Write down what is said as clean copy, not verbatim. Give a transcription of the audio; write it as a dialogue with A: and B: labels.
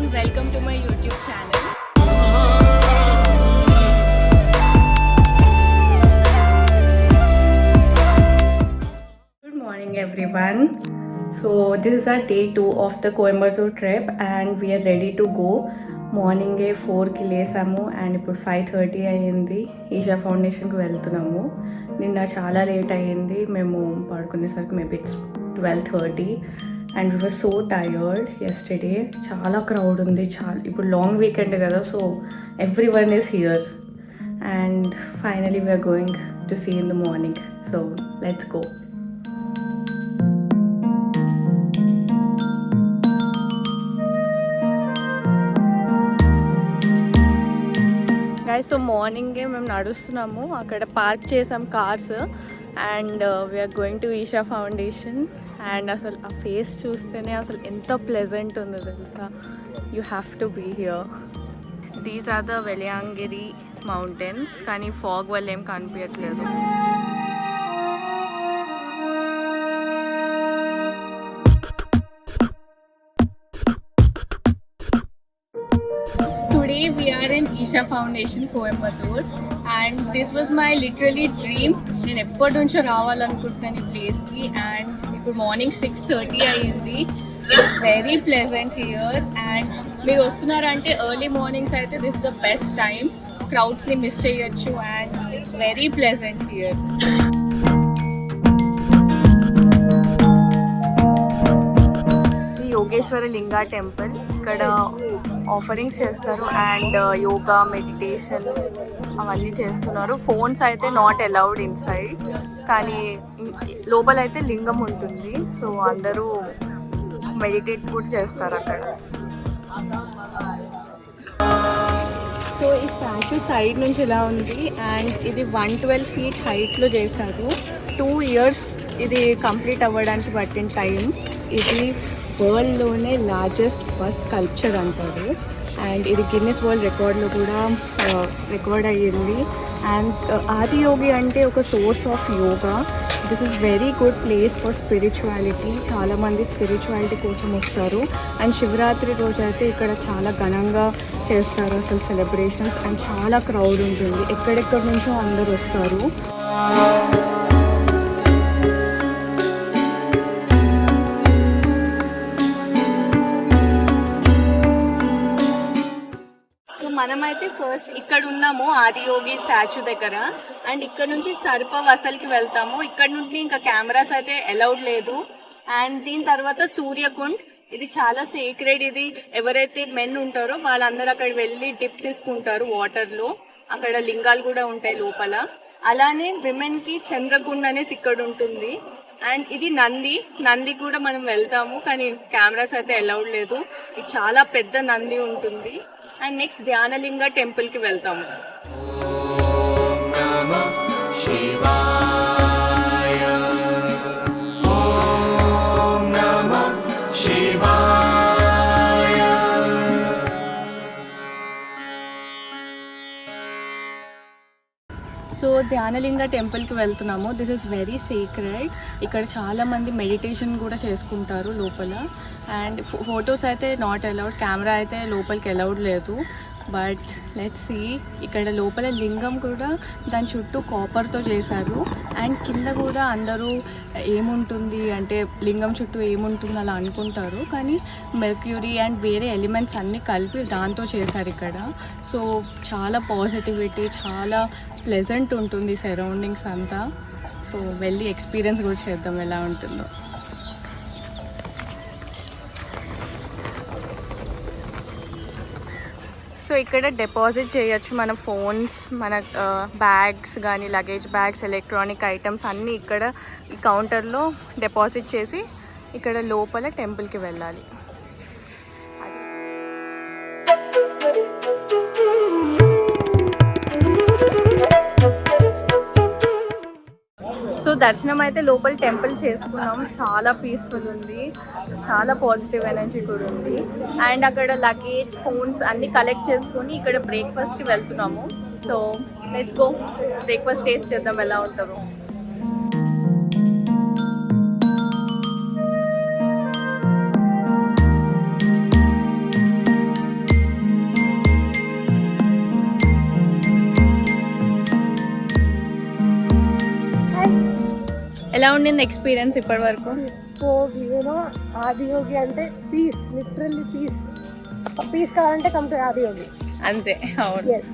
A: everyone, welcome to my YouTube channel. Good morning everyone. So this is our day 2 of the Coimbatore trip and we are ready to go. Morning 4కి లేసాము and ఇప్పుడు 5:30 అయ్యింది. ఈషా ఫౌండేషన్కి వెళ్తున్నాము. నిన్న చాలా late అయ్యింది, మేము పడుకునేసరికి maybe it's 12:30 and we were so tired yesterday. చాలా క్రౌడ్ ఉంది, ఇప్పుడు లాంగ్ వీకెండ్ కదా, so everyone is here and finally we're going to see in the morning. So let's go. So మార్నింగే మేము నడుస్తున్నాము, అక్కడ పార్క్ చేసాం cars and we're going to Isha foundation. And అసలు ఆ ఫేస్ చూస్తేనే అసలు ఎంత ప్లెజెంట్ ఉందో తెలుసా. You have to be here. These are the వెలియాంగిరి mountains, కానీ ఫాగ్ వల్ల ఏం కనిపించట్లేదు. Today we are in Isha Foundation, Coimbatore, and this was my literally dream. నేను ఎప్పటి నుంచో రావాలనుకుంటున్నాను ఈ ప్లేస్కి అండ్ ఇప్పుడు మార్నింగ్ 6:30 అయ్యింది. It's very pleasant here and మీరు వస్తున్నారంటే ఎర్లీ మార్నింగ్స్ అయితే దిస్ ద బెస్ట్ టైం. క్రౌడ్స్ని మిస్ చేయొచ్చు and it's very pleasant here. Yogeshwara Linga temple, ఇక్కడ ఆఫరింగ్స్ చేస్తారు అండ్ యోగా మెడిటేషన్ అవన్నీ చేస్తున్నారు. ఫోన్స్ అయితే నాట్ అలౌడ్ ఇన్సైడ్, కానీ లోపల అయితే లింగం ఉంటుంది, సో అందరూ మెడిటేట్ కూడా చేస్తారు అక్కడ. సో ఈ స్టాచ్యూ సైడ్ నుంచి ఇలా ఉంది అండ్ ఇది 112 feet హైట్లో చేశారు. 2 years ఇది కంప్లీట్ అవ్వడానికి పట్టిన టైం. ఇది వరల్డ్లోనే లార్జెస్ట్ బస్ స్కల్ప్చర్ అంటారు అండ్ ఇది గిన్నెస్ వరల్డ్ రికార్డ్లో కూడా రికార్డ్ అయ్యింది. అండ్ ఆదియోగి అంటే ఒక source of yoga. This is very good place for spirituality. చాలామంది స్పిరిచువాలిటీ కోసం వస్తారు అండ్ శివరాత్రి రోజు అయితే ఇక్కడ చాలా ఘనంగా చేస్తారు అసలు సెలబ్రేషన్స్ అండ్ చాలా క్రౌడ్ ఉంటుంది. ఎక్కడెక్కడి నుంచో అందరు వస్తారు. మనమైతే ఫస్ట్ ఇక్కడ ఉన్నాము ఆదియోగి స్టాచ్యూ దగ్గర అండ్ ఇక్కడ నుంచి సర్ప వసల్కి వెళ్తాము. ఇక్కడ నుండి ఇంకా కెమెరాస్ అయితే అలౌడ్ లేదు. అండ్ దీని తర్వాత సూర్యకుండ్, ఇది చాలా సీక్రెట్. ఇది ఎవరైతే మెన్ ఉంటారో వాళ్ళందరూ అక్కడ వెళ్ళి డిప్ తీసుకుంటారు వాటర్లో. అక్కడ లింగాలు కూడా ఉంటాయి లోపల. అలానే విమెన్కి చంద్రకుండ్ అనేసి ఇక్కడ ఉంటుంది. అండ్ ఇది నంది కూడా మనం వెళ్తాము, కానీ కెమెరాస్ అయితే అలౌడ్ లేదు. ఇది చాలా పెద్ద నంది ఉంటుంది. అండ్ నెక్స్ట్ ధ్యానలింగ టెంపుల్కి వెళ్తాము. సో ధ్యానలింగ టెంపుల్కి వెళ్తున్నాము. This is very secret. ఇక్కడ చాలామంది మెడిటేషన్ కూడా చేసుకుంటారు లోపల. అండ్ ఫొటోస్ అయితే నాట్ అలౌడ్, కెమెరా అయితే లోపలికి అలౌడ్ లేదు. But let's see. ఇక్కడ లోపల లింగం కూడా దాని చుట్టూ కాపర్తో చేశారు అండ్ కింద కూడా అందరూ ఏముంటుంది అంటే లింగం చుట్టూ ఏముంటుంది అలా అనుకుంటారు, కానీ మెర్క్యూరీ అండ్ వేరే ఎలిమెంట్స్ అన్నీ కలిపి దాంతో చేశారు ఇక్కడ. సో చాలా పాజిటివిటీ, చాలా ప్లెజెంట్ ఉంటుంది సరౌండింగ్స్ అంతా. సో వెళ్ళి ఎక్స్పీరియన్స్ కూడా చేద్దాం ఎలా ఉంటుందో. సో ఇక్కడ డిపాజిట్ చేయొచ్చు మన ఫోన్స్, మన బ్యాగ్స్ కానీ లగేజ్ బ్యాగ్స్, ఎలక్ట్రానిక్ ఐటమ్స్ అన్నీ ఇక్కడ ఈ కౌంటర్లో డిపాజిట్ చేసి ఇక్కడ లోపల టెంపుల్కి వెళ్ళాలి. సో దర్శనం అయితే లోపల టెంపుల్ చేసుకున్నాం. చాలా పీస్ఫుల్ ఉంది, చాలా పాజిటివ్ ఎనర్జీ కూడా ఉంది. అండ్ అక్కడ లగేజ్, ఫోన్స్ అన్నీ కలెక్ట్ చేసుకొని ఇక్కడ బ్రేక్ఫాస్ట్కి వెళ్తున్నాము. So let's go, breakfast taste చేద్దాం ఎలా ఉంటుందో. ఎలా ఉండింది ఎక్స్పీరియన్స్ ఇప్పటి వరకు?
B: యూనో ఆదియోగి అంటే పీస్, లిటరల్లీ పీస్. పీస్ కావాలంటే కమ్ టు ఆదియోగి.
A: అంతే, అవును.
B: ఎస్.